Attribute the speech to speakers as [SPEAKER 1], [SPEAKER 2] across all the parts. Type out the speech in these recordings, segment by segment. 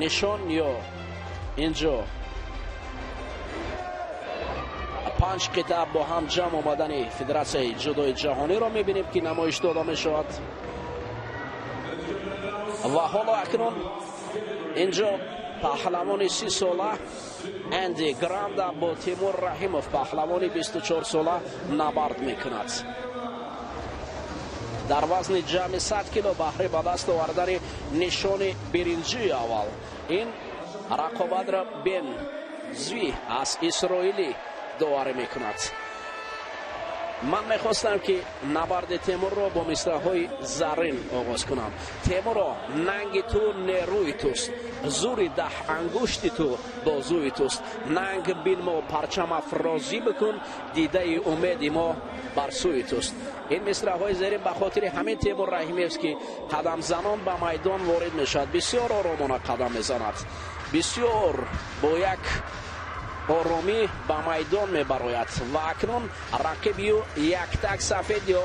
[SPEAKER 1] نشان یا اینجا 5 قطعه با هم جمع آمدن فدراسیون جودو جهانی را میبینیم که نمایش داده میشود و حالا اکنون اینجا پهلوان 30 ساله اندی گراندا با تیمور رحیموف پهلوان 24 ساله نبرد میکند. در وزن جمع 100 کیلو بهره به دست آوردن نشان برنجی اول. این رقابت را بن زوی از اسرائیلی داوری میکند. من میخواستم که نبرد تیمور را با مصرع‌های زرین آغاز کنم. تیمور، ننگ تو نیروی توست، زور 10 انگشت تو بازوی توست. ننگ بین ما پرچم افرازی بکن، دیده امید ما بر سوی توست. این مصرع‌های زرین به خاطر همین تیمور رحیمی است که قدم زنان به میدان وارد میشد. بسیار آرامانه قدم میزند، بسیار با یک آرامی به میدان میبراید و اکنون رقیبی یک تک سفید یا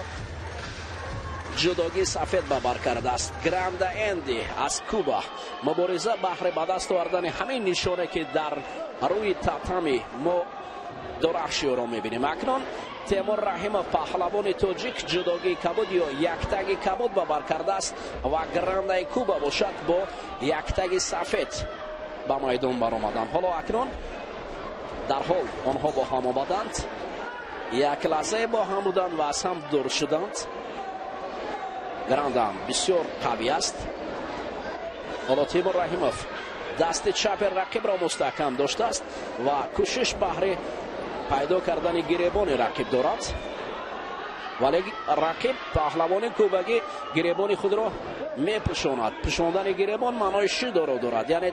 [SPEAKER 1] جداگی سفید به بر کرده است. گراندا اندی از کوبا مبارزه بهره به دست آوردن همین نشانه که در روی تاتامی ما درخشی را میبینیم. اکنون تیمور رحیموف پهلوان تاجیک جداگی کبود یا یک تگ کبود به بر کرده است و گراندا کوبا باشد با یک تگ سفید به میدان برآمدند. حالا اکنون در حال آنها با هم آمدند، یک لحظه با هم بودند و از هم دور شدند. گراندا بسیار قوی است. حالا تیمور رحیموف دست چپ رقیب را مستحکم داشته است و کوشش بهره پیدا کردن گریبان رقیب دارد، ولی رقیب پهلوان کوبگی گریبان خود را میپوشاند. پوشاندن گریبان معنای چی دارد؟ یعنی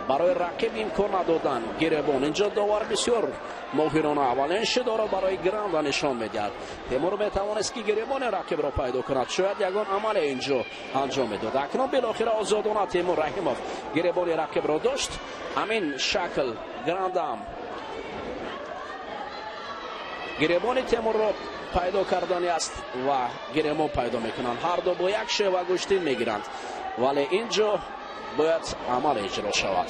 [SPEAKER 1] برای رقیب این کار ندادن گریبان. اینجا داور بسیار ماهرانه اولین شده را برای گراندا نشان میدهد. تیمور میتوانست که گریبان رقیب را پیدا کند، شاید یگان عمل اینجا انجام میداد. اکنون بالاخره آزادانه تیمور رحیموف گریبان رقیب را داشت. همین شکل گراندا گریبان تیمور را پیدا کردنی است و گریبان پیدا میکنند. هر دو با یک شیوه گشتین میگیرند، ولی اینجا باید عمل اجرا شود.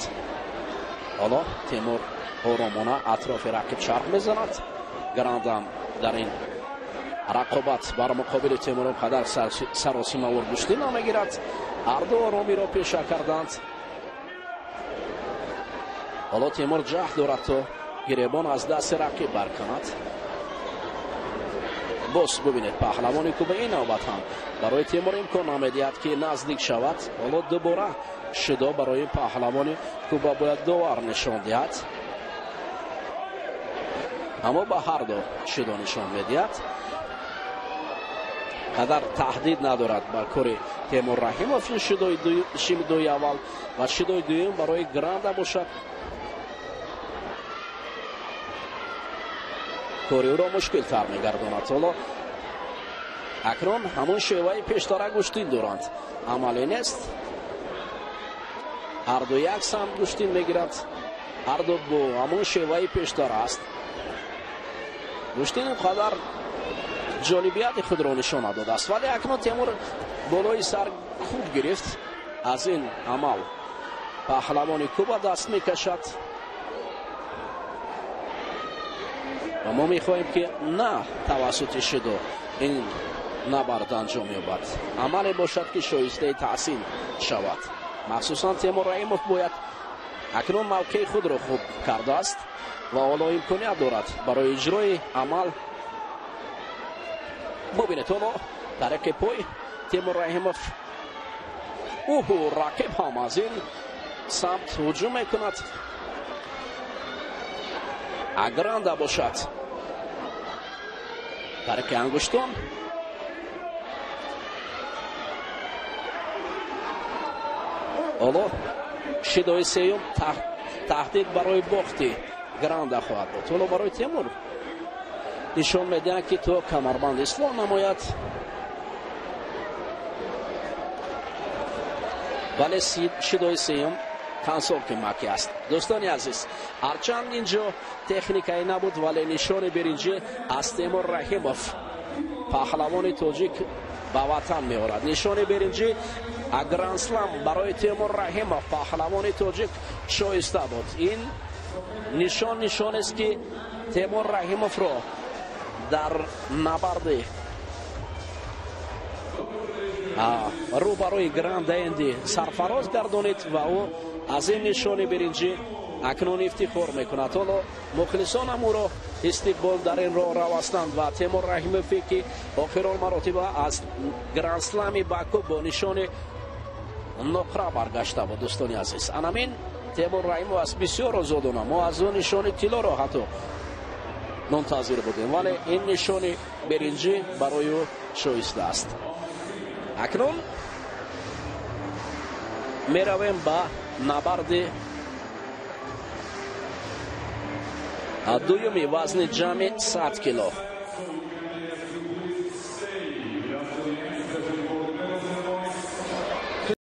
[SPEAKER 1] حالا تیمور آرامانه اطراف رقیب چرخ میزند. گراندا در این رقابت بر مقابل تیمور قدر سراسیمه و گشتین نمیگیرد. هر دو آرامی را پیشه کردند. حالا تیمور جهد دارد تا گریبان از دست رقیب برکند. باز ببینید پهلوان کوبا این نوبت هم برای تیمور امکان نمیدهد که نزدیک شود. حالا دوباره شدا برای پهلوان کوبا باید داور نشان دهد، اما به هر دو شدا نشان میدهد. قدر تهدید ندارد بر کار تیمور رحیموف. شدای اول و شدای دویم برای گراندا باشد. کاری او را مشکل تر میگرداند. حالا اکنون همون شیوه پیشتر گشتین دارند، عملی نیست. هر دو یک سمت گشتین میگیرد، هر دو با همون شیوه پیشتر است. گشتین قدر جانبیت خود را نشان داده است، ولی اکنون تیمور بالای سر خوب گرفت. از این عمل پهلوان کوبا دست میکشد و ما میخواهیم که نه توسط شدا این نبرد انجام یابد، عملی باشد که شایسته تحسین شود. مخصوصا تیمور رحیموف باید اکنون موقع خود را خوب کرده است و حالا امکانیت دارد برای اجرای عمل. ببینید حالا طرق پای تیمور رحیموف رقیب هم از این سمت هجوم میکند. گراندا باشد طرق انگشتان. حالا شدای سیوم تهدید برای باختی گراندا خواهد بود. حالا برای تیمور نشان میدهد که تو کمربند اصلاح نماید، ولی شدای سیوم کنسول که مکی است. دوستان عزیز، هرچند اینجا تکنیکایی نبود ولی نشان برنجی از تیمور رحیموف پهلوان تاجیک به وطن می آورد. نشان برنجی گرندسلم برای تیمور رحیمов پهلوان تاجیک شایسته بود. این نشان است که تیمور رحیمов رو در نبرد روبروی گراند آینده سرفراز گردانید و او از این نشان برنجی اکنون افتخار میکند. حالا مخلصان هم او را استقبال در این راه رو هستند و تیمور رحیمov که آخرین مراتب از گرندسلم باکو با نشان نقره برگشته بود. دوستان عزیز، همین تیمور رحیمov است بسیار آزادانه. ما از اون نشان طلا را حتی منتظر بودیم، ولی این نشان برنجی برای او شایسته است. اکنون میرویم با نبرد دومی وزن جمع 100 کیلو.